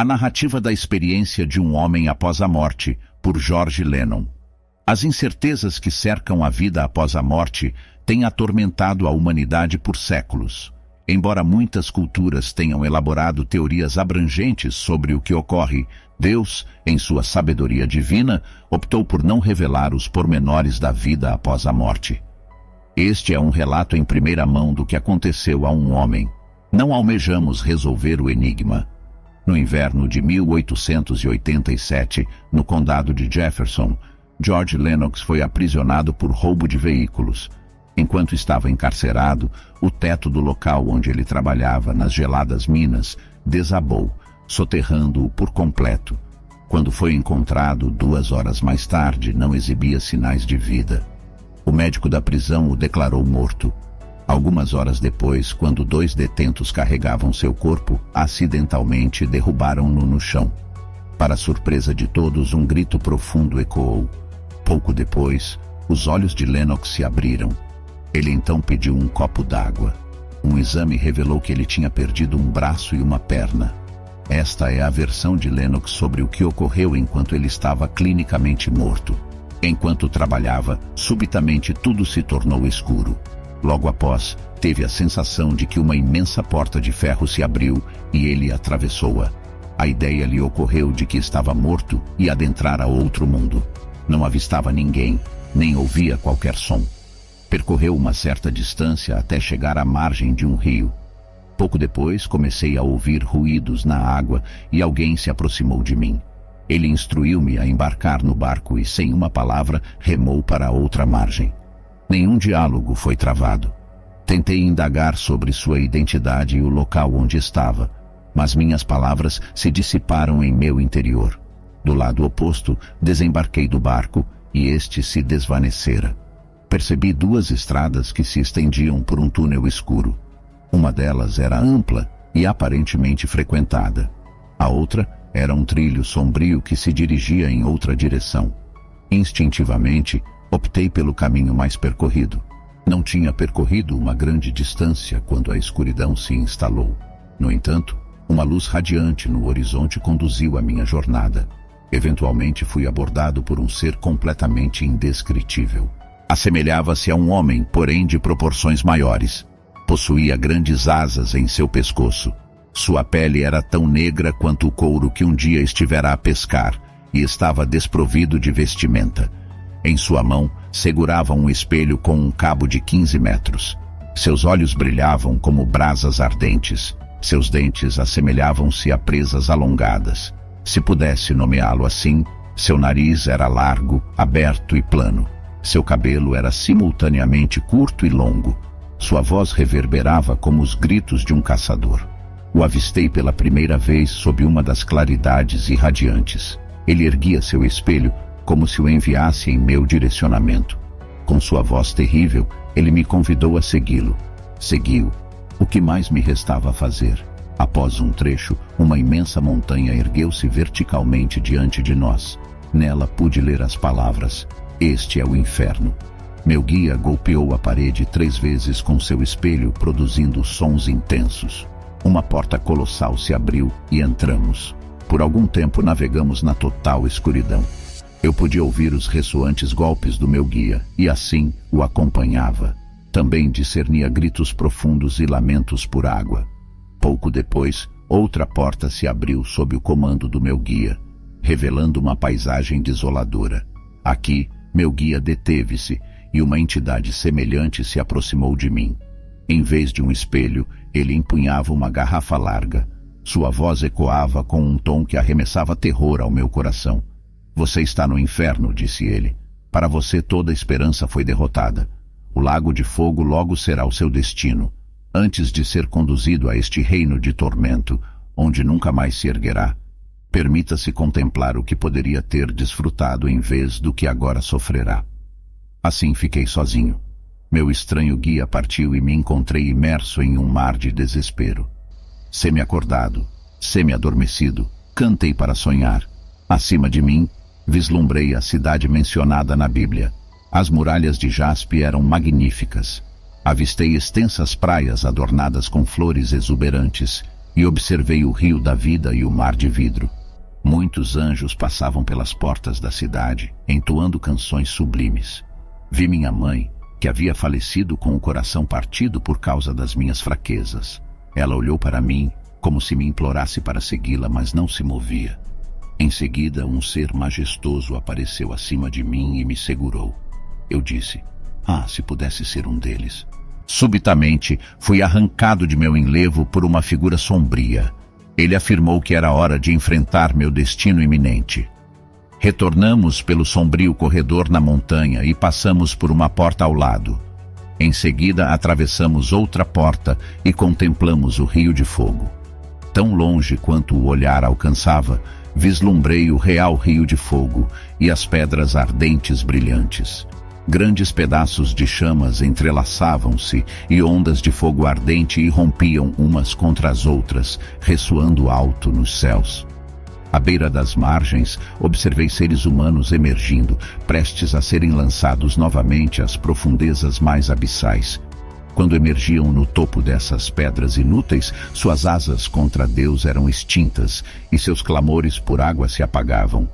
A narrativa da experiência de um homem após a morte, por George Lennon. As incertezas que cercam a vida após a morte têm atormentado a humanidade por séculos. Embora muitas culturas tenham elaborado teorias abrangentes sobre o que ocorre, Deus, em sua sabedoria divina, optou por não revelar os pormenores da vida após a morte. Este é um relato em primeira mão do que aconteceu a um homem. Não almejamos resolver o enigma. No inverno de 1887, no condado de Jefferson, George Lennox foi aprisionado por roubo de veículos. Enquanto estava encarcerado, o teto do local onde ele trabalhava, nas geladas minas, desabou, soterrando-o por completo. Quando foi encontrado 2 horas mais tarde, não exibia sinais de vida. O médico da prisão o declarou morto. Algumas horas depois, quando 2 detentos carregavam seu corpo, acidentalmente derrubaram-no no chão. Para surpresa de todos, um grito profundo ecoou. Pouco depois, os olhos de Lennox se abriram. Ele então pediu um copo d'água. Um exame revelou que ele tinha perdido um braço e uma perna. Esta é a versão de Lennox sobre o que ocorreu enquanto ele estava clinicamente morto. Enquanto trabalhava, subitamente tudo se tornou escuro. Logo após, teve a sensação de que uma imensa porta de ferro se abriu e ele atravessou-a. A ideia lhe ocorreu de que estava morto e adentrara outro mundo. Não avistava ninguém, nem ouvia qualquer som. Percorreu uma certa distância até chegar à margem de um rio. Pouco depois, comecei a ouvir ruídos na água e alguém se aproximou de mim. Ele instruiu-me a embarcar no barco e, sem uma palavra, remou para a outra margem. Nenhum diálogo foi travado. Tentei indagar sobre sua identidade e o local onde estava, mas minhas palavras se dissiparam em meu interior. Do lado oposto, desembarquei do barco e este se desvanecera. Percebi 2 estradas que se estendiam por um túnel escuro. Uma delas era ampla e aparentemente frequentada. A outra era um trilho sombrio que se dirigia em outra direção. Instintivamente, optei pelo caminho mais percorrido. Não tinha percorrido uma grande distância quando a escuridão se instalou. No entanto, uma luz radiante no horizonte conduziu a minha jornada. Eventualmente fui abordado por um ser completamente indescritível. Assemelhava-se a um homem, porém de proporções maiores. Possuía grandes asas em seu pescoço. Sua pele era tão negra quanto o couro que um dia estivera a pescar e estava desprovido de vestimenta. Em sua mão, segurava um espelho com um cabo de 15 metros. Seus olhos brilhavam como brasas ardentes. Seus dentes assemelhavam-se a presas alongadas. Se pudesse nomeá-lo assim, seu nariz era largo, aberto e plano. Seu cabelo era simultaneamente curto e longo. Sua voz reverberava como os gritos de um caçador. O avistei pela primeira vez sob uma das claridades irradiantes. Ele erguia seu espelho como se o enviasse em meu direcionamento. Com sua voz terrível, ele me convidou a segui-lo. Segui-o. O que mais me restava a fazer? Após um trecho, uma imensa montanha ergueu-se verticalmente diante de nós. Nela pude ler as palavras: "Este é o inferno." Meu guia golpeou a parede 3 vezes com seu espelho, produzindo sons intensos. Uma porta colossal se abriu e entramos. Por algum tempo navegamos na total escuridão. Eu podia ouvir os ressoantes golpes do meu guia, e assim o acompanhava. Também discernia gritos profundos e lamentos por água. Pouco depois, outra porta se abriu sob o comando do meu guia, revelando uma paisagem desoladora. Aqui, meu guia deteve-se, e uma entidade semelhante se aproximou de mim. Em vez de um espelho, ele empunhava uma garrafa larga. Sua voz ecoava com um tom que arremessava terror ao meu coração. "Você está no inferno", disse ele. "Para você toda esperança foi derrotada. O lago de fogo logo será o seu destino, antes de ser conduzido a este reino de tormento, onde nunca mais se erguerá. Permita-se contemplar o que poderia ter desfrutado em vez do que agora sofrerá." Assim fiquei sozinho. Meu estranho guia partiu e me encontrei imerso em um mar de desespero. Semi-acordado, semi-adormecido, cantei para sonhar. Acima de mim, vislumbrei a cidade mencionada na Bíblia. As muralhas de jaspe eram magníficas. Avistei extensas praias adornadas com flores exuberantes e observei o rio da vida e o mar de vidro. Muitos anjos passavam pelas portas da cidade, entoando canções sublimes. Vi minha mãe, que havia falecido com o coração partido por causa das minhas fraquezas. Ela olhou para mim, como se me implorasse para segui-la, mas não se movia. Em seguida, um ser majestoso apareceu acima de mim e me segurou. Eu disse: "Ah, se pudesse ser um deles." Subitamente, fui arrancado de meu enlevo por uma figura sombria. Ele afirmou que era hora de enfrentar meu destino iminente. Retornamos pelo sombrio corredor na montanha e passamos por uma porta ao lado. Em seguida, atravessamos outra porta e contemplamos o rio de fogo. Tão longe quanto o olhar alcançava, vislumbrei o real rio de fogo e as pedras ardentes brilhantes. Grandes pedaços de chamas entrelaçavam-se e ondas de fogo ardente irrompiam umas contra as outras, ressoando alto nos céus. À beira das margens, observei seres humanos emergindo, prestes a serem lançados novamente às profundezas mais abissais. Quando emergiam no topo dessas pedras inúteis, suas asas contra Deus eram extintas e seus clamores por água se apagavam.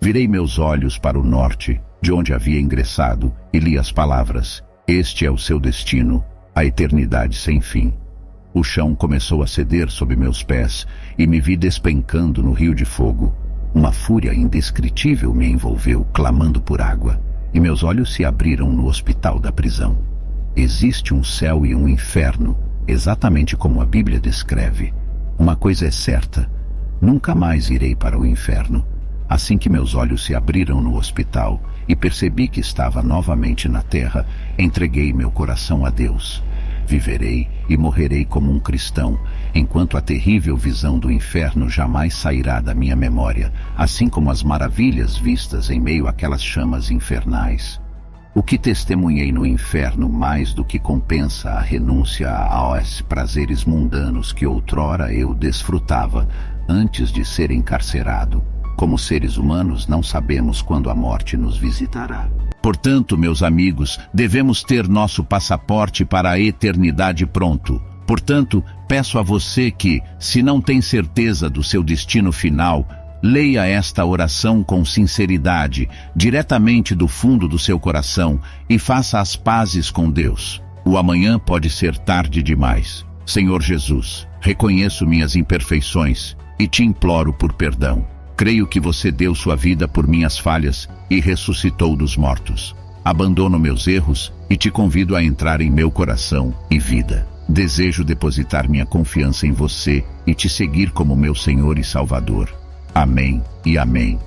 Virei meus olhos para o norte, de onde havia ingressado, e li as palavras: "Este é o seu destino, a eternidade sem fim." O chão começou a ceder sob meus pés e me vi despencando no rio de fogo. Uma fúria indescritível me envolveu, clamando por água, e meus olhos se abriram no hospital da prisão. Existe um céu e um inferno, exatamente como a Bíblia descreve. Uma coisa é certa: nunca mais irei para o inferno. Assim que meus olhos se abriram no hospital e percebi que estava novamente na terra, entreguei meu coração a Deus. Viverei e morrerei como um cristão, enquanto a terrível visão do inferno jamais sairá da minha memória, assim como as maravilhas vistas em meio àquelas chamas infernais. O que testemunhei no inferno mais do que compensa a renúncia aos prazeres mundanos que outrora eu desfrutava antes de ser encarcerado. Como seres humanos, não sabemos quando a morte nos visitará. Portanto, meus amigos, devemos ter nosso passaporte para a eternidade pronto. Portanto, peço a você que, se não tem certeza do seu destino final, leia esta oração com sinceridade, diretamente do fundo do seu coração, e faça as pazes com Deus. O amanhã pode ser tarde demais. Senhor Jesus, reconheço minhas imperfeições e te imploro por perdão. Creio que você deu sua vida por minhas falhas e ressuscitou dos mortos. Abandono meus erros e te convido a entrar em meu coração e vida. Desejo depositar minha confiança em você e te seguir como meu Senhor e Salvador. Amém e amém.